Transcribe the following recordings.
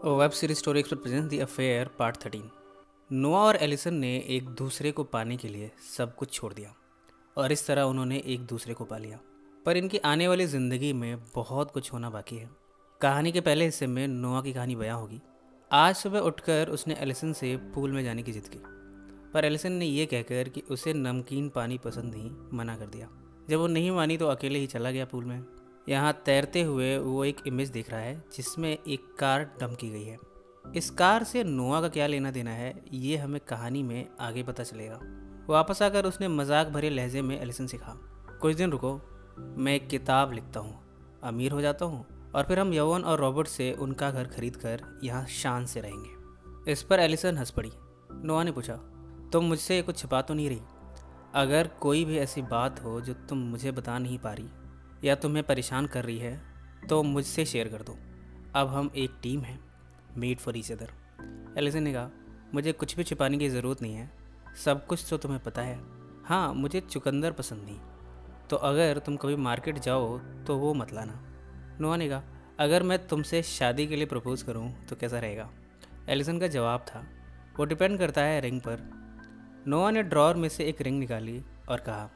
Web series story expert presents the affair part 13। नोआ और Allison ने एक दूसरे को पाने के लिए सब कुछ छोड़ दिया और इस तरह उन्होंने एक दूसरे को पा लिया। पर इनकी आने वाली ज़िंदगी में बहुत कुछ होना बाकी है। कहानी के पहले हिस्से में नोआ की कहानी बयां होगी। आज सुबह उठकर उसने एलिसन से पूल में जाने की जिद की, पर एलिसन ने यह कहकर कि उसे नमकीन पानी पसंद नहीं मना कर दिया। जब वो नहीं मानी तो अकेले ही चला गया पूल में। यहाँ तैरते हुए वो एक इमेज देख रहा है जिसमें एक कार डंप की गई है। इस कार से नोआ का क्या लेना देना है ये हमें कहानी में आगे पता चलेगा। वापस आकर उसने मजाक भरे लहजे में एलिसन से कहा, कुछ दिन रुको, मैं एक किताब लिखता हूँ, अमीर हो जाता हूँ और फिर हम यवन और रॉबर्ट से उनका घर खरीद कर यहाँ शान से रहेंगे। इस पर एलिसन हंस पड़ी। नोआ ने पूछा, तुम मुझसे कुछ छिपा तो नहीं रही? अगर कोई भी ऐसी बात हो जो तुम मुझे बता नहीं पा रही या तुम्हें परेशान कर रही है तो मुझसे शेयर कर दो। अब हम एक टीम हैं, made for each other. Allison ने कहा, मुझे कुछ भी छिपाने की ज़रूरत नहीं है, सब कुछ तो तुम्हें पता है। हाँ, मुझे चुकंदर पसंद नहीं, तो अगर तुम कभी मार्केट जाओ तो वो मत लाना। नोआ ने कहा, अगर मैं तुमसे शादी के लिए प्रपोज करूँ तो कैसा रहेगा? एलिसन का जवाब था, वो डिपेंड करता है रिंग पर। नोआ ने ड्रॉअर में से एक रिंग निकाली और कहा,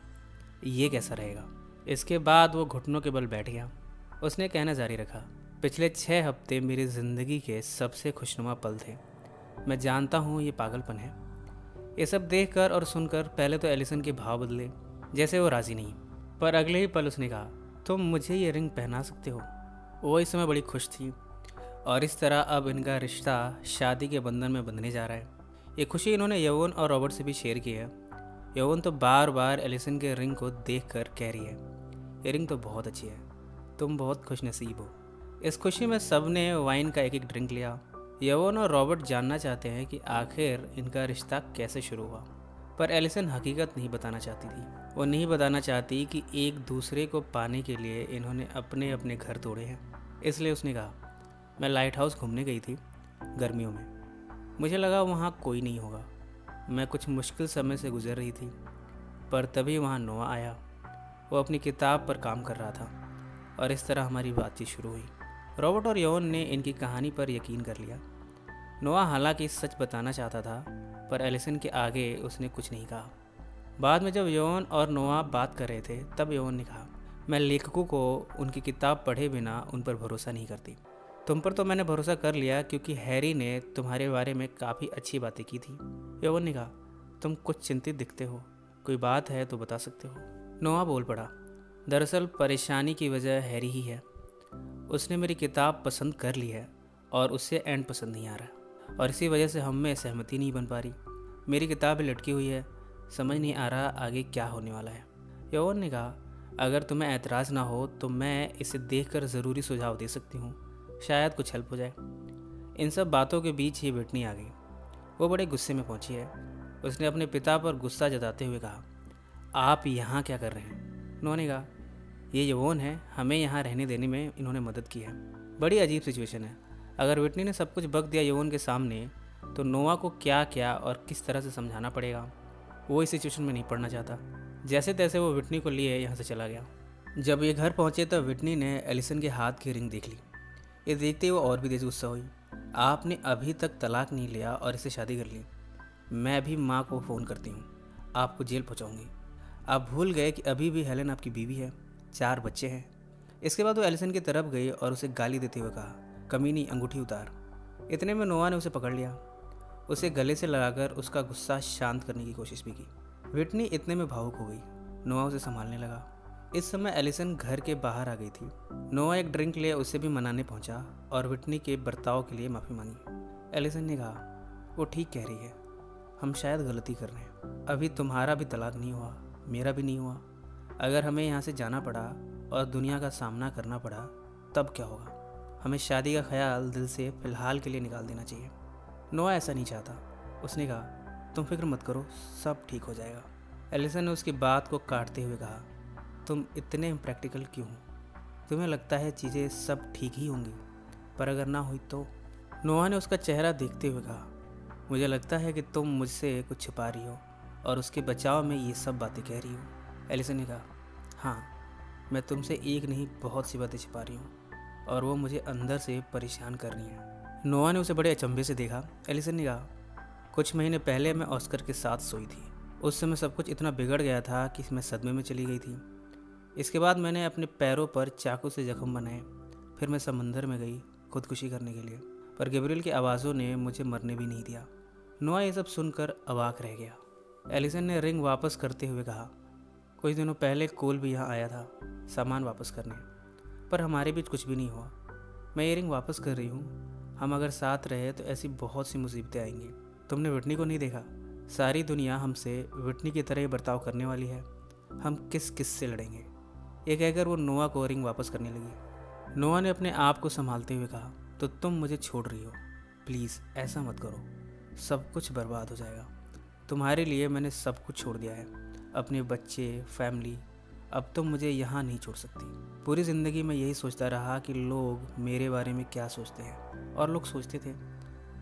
ये कैसा रहेगा? इसके बाद वो घुटनों के बल बैठ गया। उसने कहना जारी रखा, पिछले 6 हफ्ते मेरी ज़िंदगी के सबसे खुशनुमा पल थे। मैं जानता हूँ ये पागलपन है। ये सब देखकर और सुनकर पहले तो एलिसन के भाव बदले, जैसे वो राज़ी नहीं, पर अगले ही पल उसने कहा, तुम मुझे ये रिंग पहना सकते हो। वो इस समय बड़ी खुश थी और इस तरह अब इनका रिश्ता शादी के बंधन में बंधने जा रहा है। ये खुशी इन्होंने यवन और रॉबर्ट से भी शेयर की है। यवन तो बार बार एलिसन के रिंग को देखकर कह रही है, ये रिंग तो बहुत अच्छी है, तुम बहुत खुशनसीब हो। इस खुशी में सब ने वाइन का एक एक ड्रिंक लिया। यवन और रॉबर्ट जानना चाहते हैं कि आखिर इनका रिश्ता कैसे शुरू हुआ, पर एलिसन हकीकत नहीं बताना चाहती थी। वो नहीं बताना चाहती कि एक दूसरे को पाने के लिए इन्होंने अपने अपने घर तोड़े हैं। इसलिए उसने कहा, मैं लाइट हाउस घूमने गई थी गर्मियों में, मुझे लगा वहाँ कोई नहीं होगा। मैं कुछ मुश्किल समय से गुजर रही थी, पर तभी वहाँ नोआ आया। वो अपनी किताब पर काम कर रहा था और इस तरह हमारी बातचीत शुरू हुई। रॉबर्ट और यवन ने इनकी कहानी पर यकीन कर लिया। नोआ हालांकि सच बताना चाहता था, पर एलिसन के आगे उसने कुछ नहीं कहा। बाद में जब यवन और नोआ बात कर रहे थे तब यवन ने कहा, मैं लेखकों को उनकी किताब पढ़े बिना उन पर भरोसा नहीं करती। तुम पर तो मैंने भरोसा कर लिया क्योंकि हैरी ने तुम्हारे बारे में काफ़ी अच्छी बातें की थी। यवन ने कहा, तुम कुछ चिंतित दिखते हो, कोई बात है तो बता सकते हो। नोआ बोल पड़ा, दरअसल परेशानी की वजह हैरी ही है। उसने मेरी किताब पसंद कर ली है और उससे एंड पसंद नहीं आ रहा और इसी वजह से हम में सहमति नहीं बन पा रही। मेरी किताब लटकी हुई है, समझ नहीं आ रहा आगे क्या होने वाला है। यवन ने कहा, अगर तुम्हें ऐतराज़ ना हो तो मैं इसे देखकर ज़रूरी सुझाव दे सकती हूँ, शायद कुछ हेल्प हो जाए। इन सब बातों के बीच ही विटनी आ गई। वो बड़े गुस्से में पहुंची है। उसने अपने पिता पर गुस्सा जताते हुए कहा, आप यहाँ क्या कर रहे हैं? उन्होंने कहा, ये यवन है, हमें यहाँ रहने देने में इन्होंने मदद की है। बड़ी अजीब सिचुएशन है। अगर विटनी ने सब कुछ बक दिया यवन के सामने तो नोआ को क्या क्या और किस तरह से समझाना पड़ेगा। वो इस सिचुएशन में नहीं पड़ना चाहता। जैसे तैसे वो विटनी को लिए यहाँ से चला गया। जब ये घर पहुँचे तो विटनी ने एलिसन के हाथ की रिंग देख ली। ये देखते ही वो और भी तेज गुस्सा हुई। आपने अभी तक तलाक नहीं लिया और इससे शादी कर ली। मैं अभी माँ को फ़ोन करती हूँ, आपको जेल पहुँचाऊँगी। आप भूल गए कि अभी भी हेलन आपकी बीवी है, 4 बच्चे हैं। इसके बाद वो एलिसन की तरफ गई और उसे गाली देते हुए कहा, कमीनी, अंगूठी उतार। इतने में नोआ ने उसे पकड़ लिया। उसे गले से लगाकर उसका गुस्सा शांत करने की कोशिश भी की। विटनी इतने में भावुक हो गई। नोआ उसे संभालने लगा। इस समय एलिसन घर के बाहर आ गई थी। नोआ एक ड्रिंक ले उसे भी मनाने पहुंचा और विटनी के बर्ताव के लिए माफ़ी मांगी। एलिसन ने कहा, वो ठीक कह रही है, हम शायद गलती कर रहे हैं। अभी तुम्हारा भी तलाक नहीं हुआ, मेरा भी नहीं हुआ। अगर हमें यहाँ से जाना पड़ा और दुनिया का सामना करना पड़ा तब क्या होगा? हमें शादी का ख्याल दिल से फ़िलहाल के लिए निकाल देना चाहिए। नोआ ऐसा नहीं चाहता। उसने कहा, तुम फिक्र मत करो, सब ठीक हो जाएगा। एलिसन ने उसकी बात को काटते हुए कहा, तुम इतने इम्प्रैक्टिकल क्यों हो? तुम्हें लगता है चीज़ें सब ठीक ही होंगी, पर अगर ना हुई तो? नोआ ने उसका चेहरा देखते हुए कहा, मुझे लगता है कि तुम मुझसे कुछ छिपा रही हो और उसके बचाव में ये सब बातें कह रही हो। एलिसन ने कहा, हाँ, मैं तुमसे एक नहीं बहुत सी बातें छिपा रही हूँ और वो मुझे अंदर से परेशान कर रही हैं। नोआ ने उसे बड़े अचंभे से देखा। एलिसन ने कहा, कुछ महीने पहले मैं ऑस्कर के साथ सोई थी। उस समय सब कुछ इतना बिगड़ गया था कि मैं सदमे में चली गई थी। इसके बाद मैंने अपने पैरों पर चाकू से जख्म बनाए। फिर मैं समंदर में गई खुदकुशी करने के लिए, पर गैब्रियल की आवाज़ों ने मुझे मरने भी नहीं दिया। नोआ ये सब सुनकर अवाक रह गया। एलिसन ने रिंग वापस करते हुए कहा, कुछ दिनों पहले कोल भी यहाँ आया था सामान वापस करने, पर हमारे बीच कुछ भी नहीं हुआ। मैं ये रिंग वापस कर रही हूँ। हम अगर साथ रहे तो ऐसी बहुत सी मुसीबतें आएंगी। तुमने विटनी को नहीं देखा? सारी दुनिया हमसे विटनी की तरह बर्ताव करने वाली है। हम किस किस से लड़ेंगे? ये कहकर वो नोआ को रिंग वापस करने लगी। नोआ ने अपने आप को संभालते हुए कहा, तो तुम मुझे छोड़ रही हो? प्लीज़ ऐसा मत करो, सब कुछ बर्बाद हो जाएगा। तुम्हारे लिए मैंने सब कुछ छोड़ दिया है, अपने बच्चे, फैमिली। अब तुम मुझे यहाँ नहीं छोड़ सकती। पूरी ज़िंदगी मैं यही सोचता रहा कि लोग मेरे बारे में क्या सोचते हैं, और लोग सोचते थे।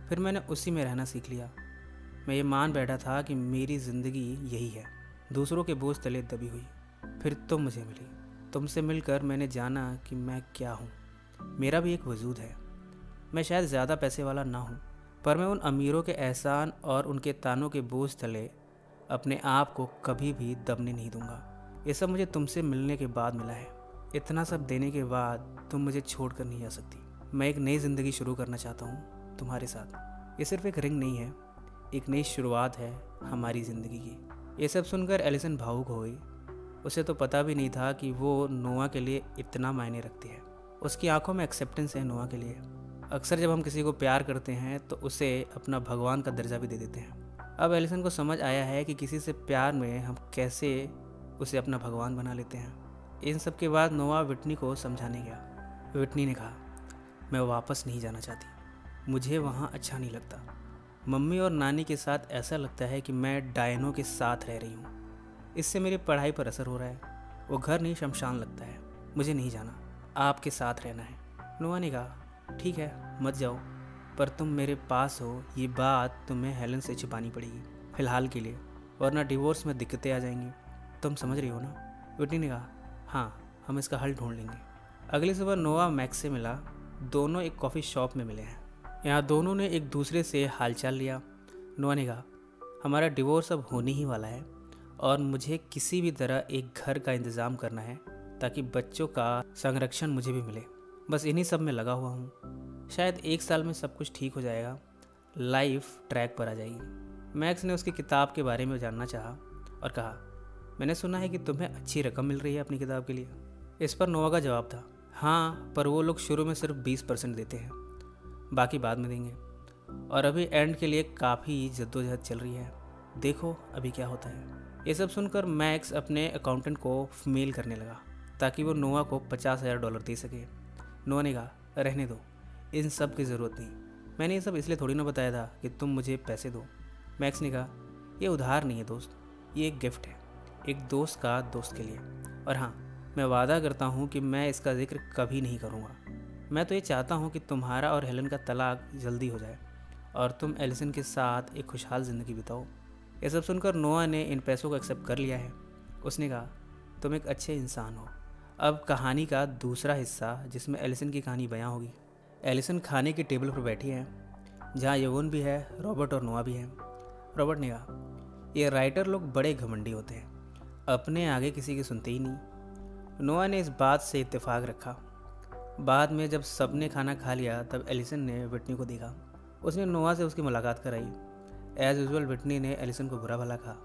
फिर मैंने उसी में रहना सीख लिया। मैं ये मान बैठा था कि मेरी ज़िंदगी यही है, दूसरों के बोझ तले दबी हुई। फिर तुम मुझे मिली। तुमसे मिलकर मैंने जाना कि मैं क्या हूँ। मेरा भी एक वजूद है। मैं शायद ज़्यादा पैसे वाला ना हूँ, पर मैं उन अमीरों के एहसान और उनके तानों के बोझ तले अपने आप को कभी भी दबने नहीं दूंगा। ये सब मुझे तुमसे मिलने के बाद मिला है। इतना सब देने के बाद तुम मुझे छोड़ कर नहीं जा सकती। मैं एक नई ज़िंदगी शुरू करना चाहता हूँ तुम्हारे साथ। ये सिर्फ एक रिंग नहीं है, एक नई शुरुआत है हमारी ज़िंदगी की। ये सब सुनकर एलिसन भावुक हो गई। उसे तो पता भी नहीं था कि वो नोआ के लिए इतना मायने रखती है। उसकी आंखों में एक्सेप्टेंस है नोआ के लिए। अक्सर जब हम किसी को प्यार करते हैं तो उसे अपना भगवान का दर्जा भी दे देते हैं। अब एलिसन को समझ आया है कि किसी से प्यार में हम कैसे उसे अपना भगवान बना लेते हैं। इन सब के बाद नोआ विटनी को समझाने गया। विटनी ने कहा, मैं वापस नहीं जाना चाहती। मुझे वहाँ अच्छा नहीं लगता। मम्मी और नानी के साथ ऐसा लगता है कि मैं डायनों के साथ रह रही हूँ। इससे मेरी पढ़ाई पर असर हो रहा है। वो घर नहीं शमशान लगता है। मुझे नहीं जाना, आपके साथ रहना है। नोआ ने कहा, ठीक है मत जाओ, पर तुम मेरे पास हो ये बात तुम्हें हेलन से छिपानी पड़ेगी फ़िलहाल के लिए, वरना डिवोर्स में दिक्कतें आ जाएंगी। तुम समझ रही हो ना? विटनी ने कहा, हाँ हम इसका हल ढूंढ लेंगे। अगली सुबह नोआ मैक्स से मिला। दोनों एक कॉफ़ी शॉप में मिले हैं। यहाँ दोनों ने एक दूसरे से हालचाल लिया। नोआ ने कहा, हमारा डिवोर्स अब होने ही वाला है और मुझे किसी भी तरह एक घर का इंतज़ाम करना है ताकि बच्चों का संरक्षण मुझे भी मिले। बस इन्हीं सब में लगा हुआ हूँ। शायद 1 साल में सब कुछ ठीक हो जाएगा, लाइफ ट्रैक पर आ जाएगी। मैक्स ने उसकी किताब के बारे में जानना चाहा और कहा, मैंने सुना है कि तुम्हें अच्छी रकम मिल रही है अपनी किताब के लिए। इस पर नोआ का जवाब था, हाँ पर वो लोग शुरू में सिर्फ 20% देते हैं, बाकी बाद में देंगे। और अभी एंड के लिए काफ़ी जद्दोजहद चल रही है, देखो अभी क्या होता है। ये सब सुनकर मैक्स अपने अकाउंटेंट को मेल करने लगा ताकि वो नोआ को $50,000 दे सके। नोआ ने कहा, रहने दो, इन सब की ज़रूरत नहीं। मैंने ये सब इसलिए थोड़ी ना बताया था कि तुम मुझे पैसे दो। मैक्स ने कहा, ये उधार नहीं है दोस्त, ये एक गिफ्ट है, एक दोस्त का दोस्त के लिए। और हाँ, मैं वादा करता हूँ कि मैं इसका जिक्र कभी नहीं करूँगा। मैं तो ये चाहता हूँ कि तुम्हारा और हेलन का तलाक जल्दी हो जाए और तुम एलिसन के साथ एक खुशहाल ज़िंदगी बिताओ। ये सब सुनकर नोआ ने इन पैसों को एक्सेप्ट कर लिया है। उसने कहा, तुम एक अच्छे इंसान हो। अब कहानी का दूसरा हिस्सा जिसमें एलिसन की कहानी बयां होगी। एलिसन खाने की टेबल पर बैठी है जहाँ यवोन भी है, रॉबर्ट और नोआ भी हैं। रॉबर्ट ने कहा, ये राइटर लोग बड़े घमंडी होते हैं, अपने आगे किसी की सुनते ही नहीं। नोआ ने इस बात से इत्तेफाक रखा। बाद में जब सबने खाना खा लिया तब एलिसन ने विटनी को देखा। उसने नोआ से उसकी मुलाकात कराई। एज़ यूजुअल विटनी ने एलिसन को बुरा भला कहा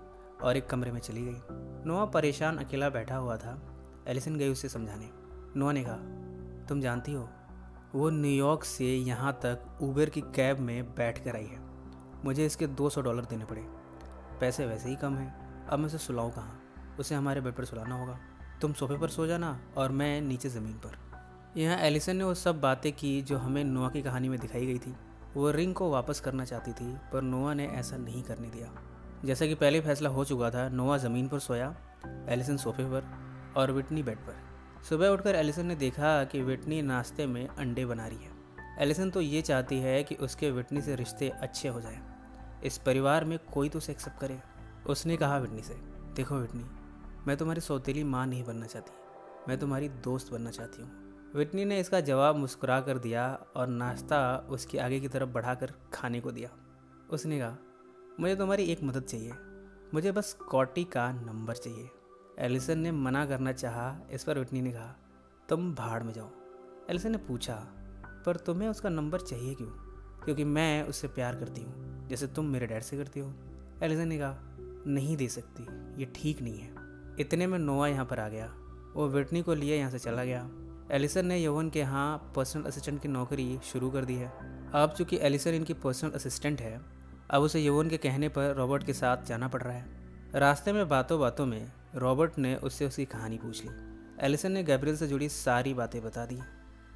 और एक कमरे में चली गई। नोआ परेशान अकेला बैठा हुआ था। एलिसन गई उसे समझाने। नोआ ने कहा, तुम जानती हो वो न्यूयॉर्क से यहाँ तक उबर की कैब में बैठ कर आई है। मुझे इसके $200 देने पड़े। पैसे वैसे ही कम हैं, अब मैं उसे सुलाऊँ कहाँ? उसे हमारे बेड पर सुलाना होगा। तुम सोफे पर सो जाना और मैं नीचे ज़मीन पर। यहाँ एलिसन ने वो सब बातें की जो हमें नोआ की कहानी में दिखाई गई थी। वो रिंग को वापस करना चाहती थी पर नोआ ने ऐसा नहीं करने दिया। जैसा कि पहले फैसला हो चुका था, नोआ ज़मीन पर सोया, एलिसन सोफे पर और विटनी बेड पर। सुबह उठकर एलिसन ने देखा कि विटनी नाश्ते में अंडे बना रही है। एलिसन तो ये चाहती है कि उसके विटनी से रिश्ते अच्छे हो जाएं। इस परिवार में कोई तो उसे एक्सेप्ट करे। उसने कहा विटनी से, देखो विटनी, मैं तुम्हारी सौतेली माँ नहीं बनना चाहती, मैं तुम्हारी दोस्त बनना चाहती हूँ। विटनी ने इसका जवाब मुस्कुरा कर दिया और नाश्ता उसकी आगे की तरफ बढ़ाकर खाने को दिया। उसने कहा, मुझे तुम्हारी एक मदद चाहिए, मुझे बस स्कॉटी का नंबर चाहिए। एलिसन ने मना करना चाहा। इस पर विटनी ने कहा, तुम भाड़ में जाओ। एलिसन ने पूछा, पर तुम्हें उसका नंबर चाहिए क्यों? क्योंकि मैं उससे प्यार करती हूँ, जैसे तुम मेरे डैड से करती हो। एलिसन ने कहा, नहीं दे सकती, ये ठीक नहीं है। इतने में नोआ यहाँ पर आ गया। वो विटनी को लिए यहाँ से चला गया। एलिसन ने यवन के यहाँ पर्सनल असिस्टेंट की नौकरी शुरू कर दी है। अब चूंकि एलिसन इनकी पर्सनल असिस्टेंट है, अब उसे यवन के कहने पर रॉबर्ट के साथ जाना पड़ रहा है। रास्ते में बातों बातों में रॉबर्ट ने उससे उसकी कहानी पूछ ली। एलिसन ने गैब्रियल से जुड़ी सारी बातें बता दी।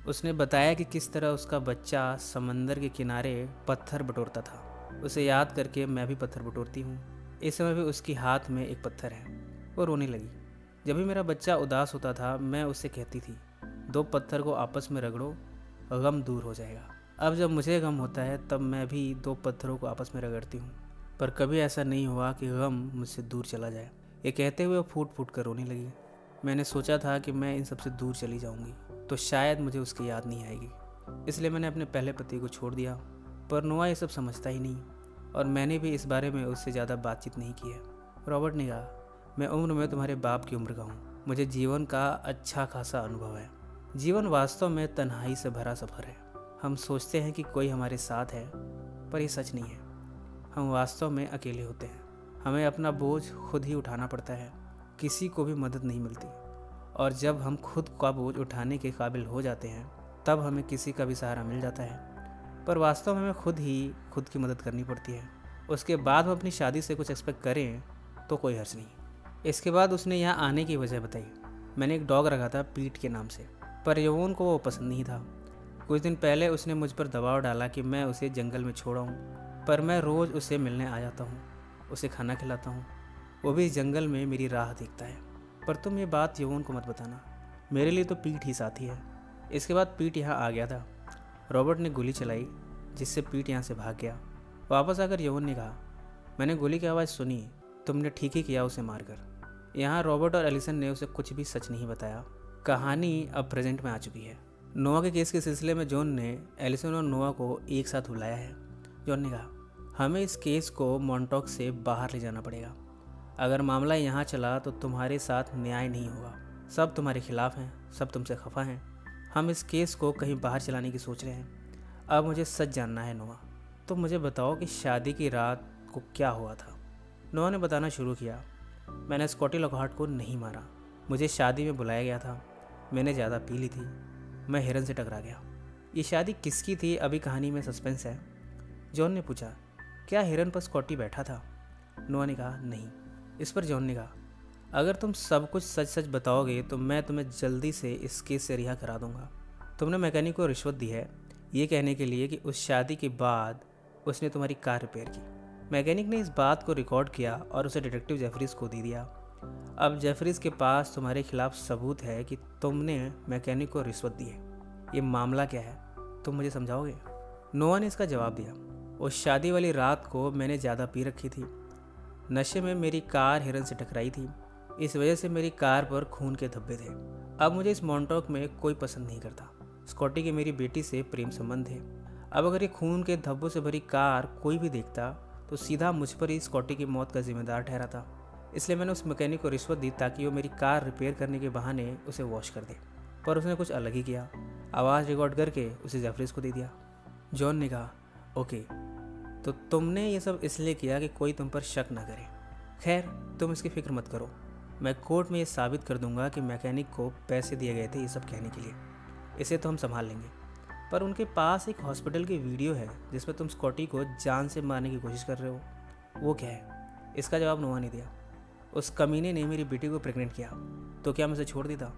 उसने बताया कि किस तरह उसका बच्चा समंदर के किनारे पत्थर बटोरता था। उसे याद करके मैं भी पत्थर बटोरती हूँ। इस समय भी उसकी हाथ में एक पत्थर है। वो रोने लगी। जब भी मेरा बच्चा उदास होता था, मैं उससे कहती थी, 2 पत्थर को आपस में रगड़ो, गम दूर हो जाएगा। अब जब मुझे गम होता है, तब मैं भी 2 पत्थरों को आपस में रगड़ती हूँ, पर कभी ऐसा नहीं हुआ कि गम मुझसे दूर चला जाए। ये कहते हुए वो फूट फूट कर रोने लगी। मैंने सोचा था कि मैं इन सबसे दूर चली जाऊंगी तो शायद मुझे उसकी याद नहीं आएगी, इसलिए मैंने अपने पहले पति को छोड़ दिया। पर नोआ ये सब समझता ही नहीं और मैंने भी इस बारे में उससे ज़्यादा बातचीत नहीं की है। रॉबर्ट ने कहा, मैं उम्र में तुम्हारे बाप की उम्र का हूँ। मुझे जीवन का अच्छा खासा अनुभव है। जीवन वास्तव में तन्हाई से भरा सफ़र है। हम सोचते हैं कि कोई हमारे साथ है, पर यह सच नहीं है। हम वास्तव में अकेले होते हैं। हमें अपना बोझ खुद ही उठाना पड़ता है, किसी को भी मदद नहीं मिलती। और जब हम खुद का बोझ उठाने के काबिल हो जाते हैं, तब हमें किसी का भी सहारा मिल जाता है। पर वास्तव में हमें खुद ही खुद की मदद करनी पड़ती है। उसके बाद हम अपनी शादी से कुछ एक्सपेक्ट करें तो कोई हर्ज नहीं। इसके बाद उसने यहाँ आने की वजह बताई। मैंने एक डॉग रखा था पीट के नाम से, पर यवोन को वो पसंद नहीं था। कुछ दिन पहले उसने मुझ पर दबाव डाला कि मैं उसे जंगल में छोड़ाऊँ, पर मैं रोज़ उसे मिलने आ जाता हूँ, उसे खाना खिलाता हूँ। वो भी इस जंगल में मेरी राह देखता है। पर तुम ये बात यवोन को मत बताना, मेरे लिए तो पीट ही साथी है। इसके बाद पीट यहाँ आ गया था। रॉबर्ट ने गोली चलाई, जिससे पीट यहाँ से भाग गया। वापस आकर यवोन ने कहा, मैंने गोली की आवाज़ सुनी, तुमने ठीक ही किया उसे मारकर। यहाँ रॉबर्ट और एलिसन ने उसे कुछ भी सच नहीं बताया। कहानी अब प्रेजेंट में आ चुकी है। नोआ के केस के सिलसिले में जॉन ने एलिसन और नोआ को एक साथ बुलाया है। जॉन ने कहा, हमें इस केस को मॉन्टॉक से बाहर ले जाना पड़ेगा। अगर मामला यहाँ चला तो तुम्हारे साथ न्याय नहीं होगा। सब तुम्हारे खिलाफ हैं, सब तुमसे खफा हैं। हम इस केस को कहीं बाहर चलाने की सोच रहे हैं। अब मुझे सच जानना है नोआ, तो मुझे बताओ कि शादी की रात को क्या हुआ था। नोआ ने बताना शुरू किया, मैंने स्कॉटी लॉकहार्ट को नहीं मारा। मुझे शादी में बुलाया गया था। मैंने ज़्यादा पी ली थी। मैं हिरन से टकरा गया। ये शादी किसकी थी, अभी कहानी में सस्पेंस है। जॉन ने पूछा, क्या हिरन पर स्कॉटी बैठा था? नोआ ने कहा, नहीं। इस पर जॉन ने कहा, अगर तुम सब कुछ सच सच बताओगे तो मैं तुम्हें जल्दी से इस केस से रिहा करा दूंगा। तुमने मैकेनिक को रिश्वत दी है ये कहने के लिए कि उस शादी के बाद उसने तुम्हारी कार रिपेयर की। मैकेनिक ने इस बात को रिकॉर्ड किया और उसे डिटेक्टिव जेफरीज को दे दिया। अब जेफरीज के पास तुम्हारे खिलाफ सबूत है कि तुमने मैकेनिक को रिश्वत दी है। ये मामला क्या है, तुम मुझे समझाओगे? नोआ ने इसका जवाब दिया, उस शादी वाली रात को मैंने ज़्यादा पी रखी थी। नशे में मेरी कार हिरन से टकराई थी। इस वजह से मेरी कार पर खून के धब्बे थे। अब मुझे इस मॉन्टॉक में कोई पसंद नहीं करता। स्कॉटी के मेरी बेटी से प्रेम संबंध है। अब अगर ये खून के धब्बों से भरी कार कोई भी देखता तो सीधा मुझ पर ही स्कॉटी की मौत का जिम्मेदार ठहराता। इसलिए मैंने उस मैकेनिक को रिश्वत दी ताकि वो मेरी कार रिपेयर करने के बहाने उसे वॉश कर दे, पर उसने कुछ अलग ही किया। आवाज़ रिकॉर्ड करके उसे जेफरीज को दे दिया। जॉन ने कहा, ओके, तो तुमने ये सब इसलिए किया कि कोई तुम पर शक ना करे। खैर, तुम इसकी फिक्र मत करो। मैं कोर्ट में ये साबित कर दूंगा कि मैकेनिक को पैसे दिए गए थे ये सब कहने के लिए। इसे तो हम संभाल लेंगे। पर उनके पास एक हॉस्पिटल की वीडियो है जिसमें तुम स्कॉटी को जान से मारने की कोशिश कर रहे हो। वो क्या है? इसका जवाब नोआ ने दिया। उस कमीने ने मेरी बेटी को प्रेग्नेंट किया तो क्या मैं उसे छोड़ देता?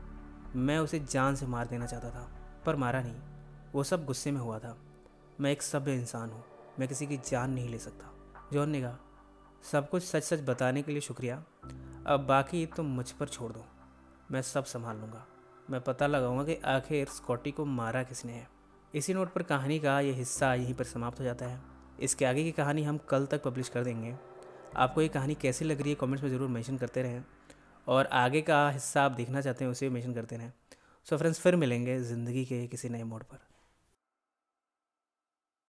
मैं उसे जान से मार देना चाहता था, पर मारा नहीं। वो सब गुस्से में हुआ था। मैं एक सभ्य इंसान हूँ, मैं किसी की जान नहीं ले सकता। जॉन ने कहा, सब कुछ सच सच बताने के लिए शुक्रिया। अब बाकी तुम मुझ पर छोड़ दो, मैं सब संभाल लूँगा। मैं पता लगाऊंगा कि आखिर स्कॉटी को मारा किसने है। इसी नोट पर कहानी का ये हिस्सा यहीं पर समाप्त हो जाता है। इसके आगे की कहानी हम कल तक पब्लिश कर देंगे। आपको ये कहानी कैसी लग रही है कमेंट्स में ज़रूर मेंशन करते रहें, और आगे का हिस्सा आप देखना चाहते हैं उसे मेंशन करते रहें। सो फ्रेंड्स, फिर मिलेंगे ज़िंदगी के किसी नए मोड़ पर।